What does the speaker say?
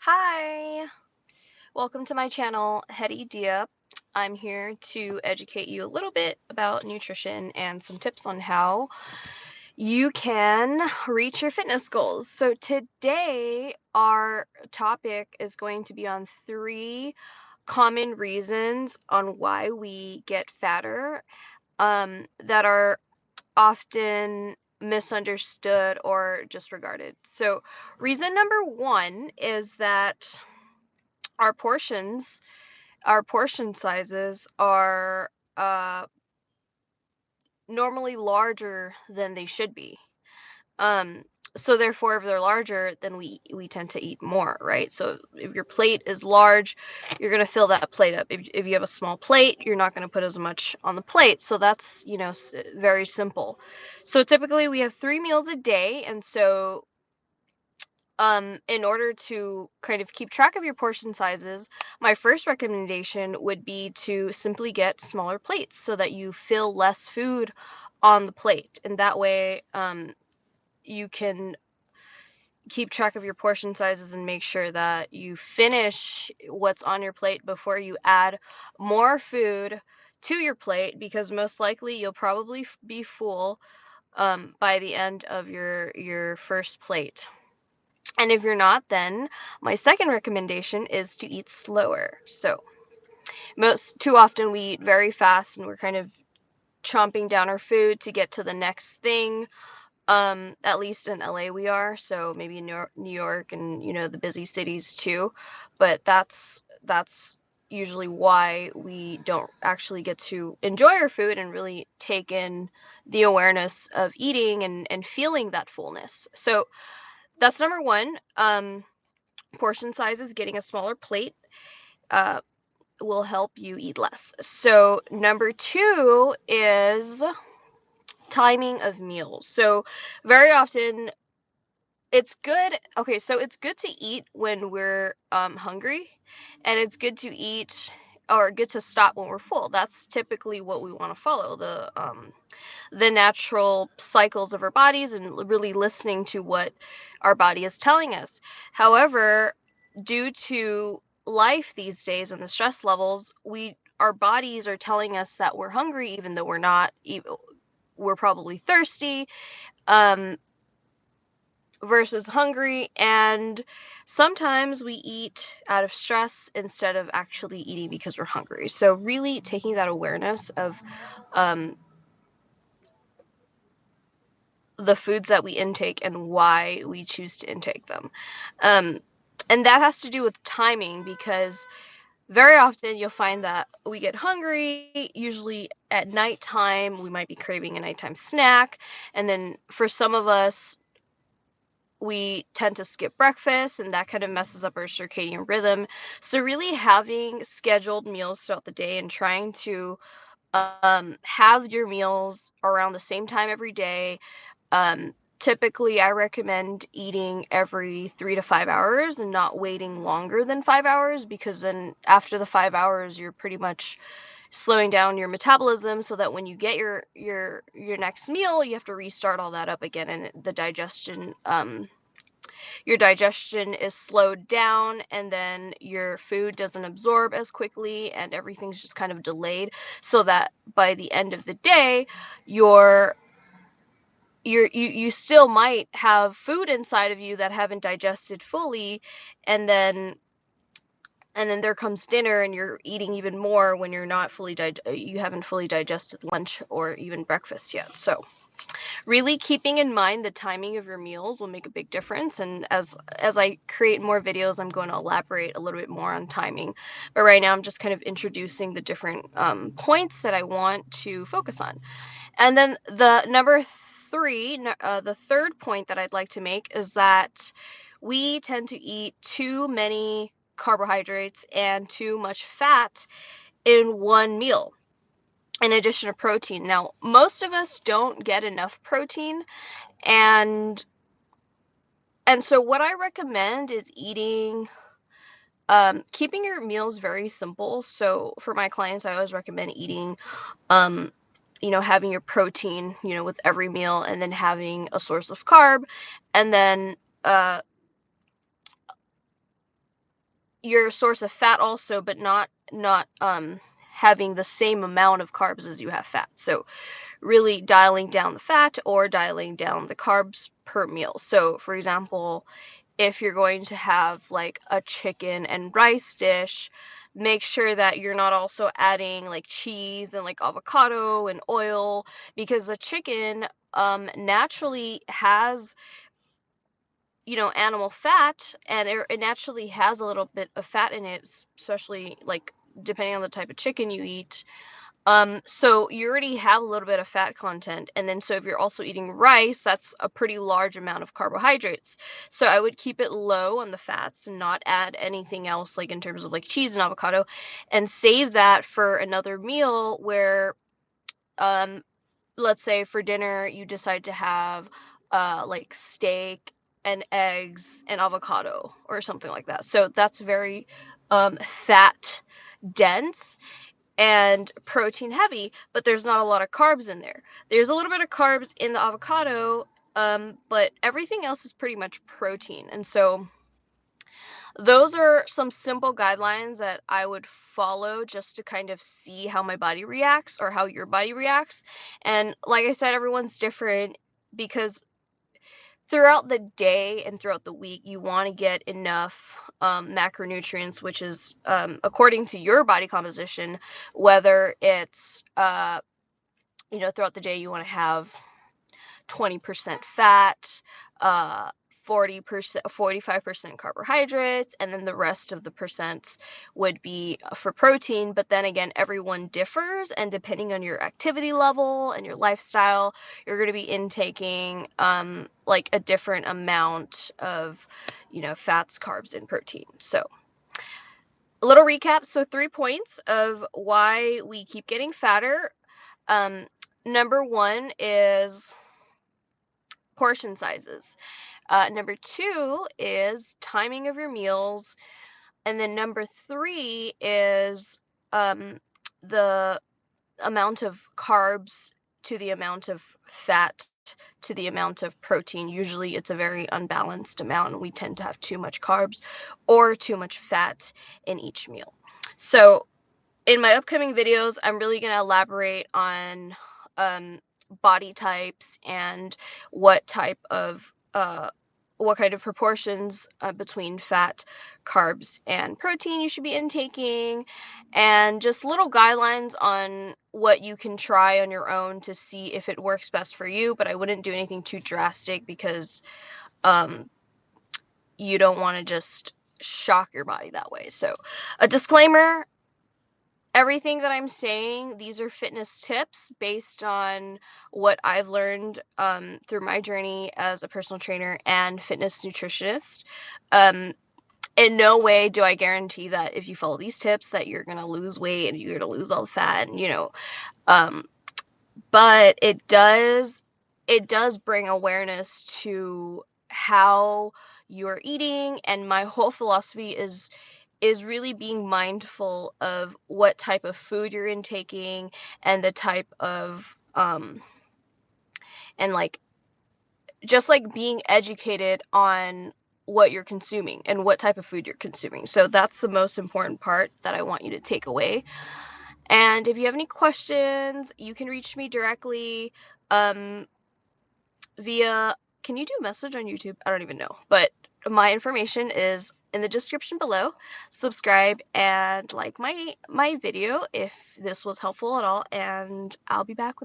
Hi, welcome to my channel, Hetty Dia. I'm here to educate you a little bit about nutrition and some tips on how you can reach your fitness goals. So today our topic is going to be on 3 common reasons on why we get fatter that are often misunderstood or disregarded. So reason number 1 is that our portions, our portion sizes are normally larger than they should be. Um, so therefore, if they're larger, then we tend to eat more, right? So if your plate is large, you're gonna fill that plate up. If you have a small plate, you're not gonna put as much on the plate. So that's very simple. So typically we have 3 meals a day, and so in order to kind of keep track of your portion sizes, my first recommendation would be to simply get smaller plates so that you fill less food on the plate. And that way, you can keep track of your portion sizes and make sure that you finish what's on your plate before you add more food to your plate, because most likely you'll probably be full by the end of your first plate. And if you're not, then my second recommendation is to eat slower. So too often we eat very fast and we're kind of chomping down our food to get to the next thing. At least in LA we are, so maybe in New York and the busy cities too. But that's usually why we don't actually get to enjoy our food and really take in the awareness of eating and feeling that fullness. So that's number 1. Portion sizes, getting a smaller plate uh, will help you eat less. So number 2 is timing of meals. So very often it's good. Okay, so it's good to eat when we're hungry, and it's good to eat or good to stop when we're full. That's typically what we want to follow, the natural cycles of our bodies and really listening to what our body is telling us. However, due to life these days and the stress levels, our bodies are telling us that we're hungry even though we're not. We're probably thirsty versus hungry, and sometimes we eat out of stress instead of actually eating because we're hungry. So really taking that awareness of the foods that we intake and why we choose to intake them. And that has to do with timing, because very often you'll find that we get hungry, usually at nighttime. We might be craving a nighttime snack. And then for some of us, we tend to skip breakfast, and that kind of messes up our circadian rhythm. So really having scheduled meals throughout the day and trying to have your meals around the same time every day. Typically, I recommend eating every 3 to 5 hours and not waiting longer than 5 hours, because then after the 5 hours, you're pretty much slowing down your metabolism, so that when you get your next meal, you have to restart all that up again, and the digestion your digestion is slowed down, and then your food doesn't absorb as quickly, and everything's just kind of delayed, so that by the end of the day, you still might have food inside of you that haven't digested fully, and then there comes dinner and you're eating even more when you're not you haven't fully digested lunch or even breakfast yet. So really keeping in mind the timing of your meals will make a big difference, and as I create more videos, I'm going to elaborate a little bit more on timing. But right now I'm just kind of introducing the different points that I want to focus on. And then the third point that I'd like to make is that we tend to eat too many carbohydrates and too much fat in one meal, in addition to protein. Now, most of us don't get enough protein, and so what I recommend is keeping your meals very simple. So for my clients, I always recommend eating having your protein, with every meal, and then having a source of carb, and then your source of fat also, but not having the same amount of carbs as you have fat. So really dialing down the fat or dialing down the carbs per meal. So for example, if you're going to have like a chicken and rice dish, make sure that you're not also adding like cheese and like avocado and oil, because the chicken naturally has, you know, animal fat, and it naturally has a little bit of fat in it, especially like depending on the type of chicken you eat. So you already have a little bit of fat content, and then so if you're also eating rice, that's a pretty large amount of carbohydrates. So I would keep it low on the fats and not add anything else like in terms of like cheese and avocado, and save that for another meal where let's say for dinner you decide to have like steak and eggs and avocado or something like that. So that's very fat dense and protein heavy, but there's not a lot of carbs in there. There's a little bit of carbs in the avocado, but everything else is pretty much protein. And so those are some simple guidelines that I would follow just to kind of see how my body reacts or how your body reacts. And like I said, everyone's different, because throughout the day and throughout the week, you want to get enough macronutrients, which is according to your body composition, whether it's, you know, throughout the day, you want to have 20% fat, 40%, 45% carbohydrates, and then the rest of the percents would be for protein. But then again, everyone differs, and depending on your activity level and your lifestyle, you're going to be intaking like a different amount of, you know, fats, carbs, and protein. So a little recap. So 3 points of why we keep getting fatter. Number 1 is portion sizes. Number 2 is timing of your meals. And then number 3 is the amount of carbs to the amount of fat to the amount of protein. Usually it's a very unbalanced amount, and we tend to have too much carbs or too much fat in each meal. So in my upcoming videos, I'm really going to elaborate on body types and what type of what kind of proportions between fat, carbs, and protein you should be intaking, and just little guidelines on what you can try on your own to see if it works best for you. But I wouldn't do anything too drastic, because you don't want to just shock your body that way. So a disclaimer: everything that I'm saying, these are fitness tips based on what I've learned through my journey as a personal trainer and fitness nutritionist. In no way do I guarantee that if you follow these tips that you're going to lose weight and you're going to lose all the fat, and, you know, but it does bring awareness to how you're eating. And my whole philosophy is really being mindful of what type of food you're intaking, and the type of and like just like being educated on what you're consuming and what type of food you're consuming. So that's the most important part that I want you to take away. And if you have any questions, you can reach me directly via, can you do a message on YouTube? I don't even know, but my information is in the description below. Subscribe and like my video if this was helpful at all, and I'll be back with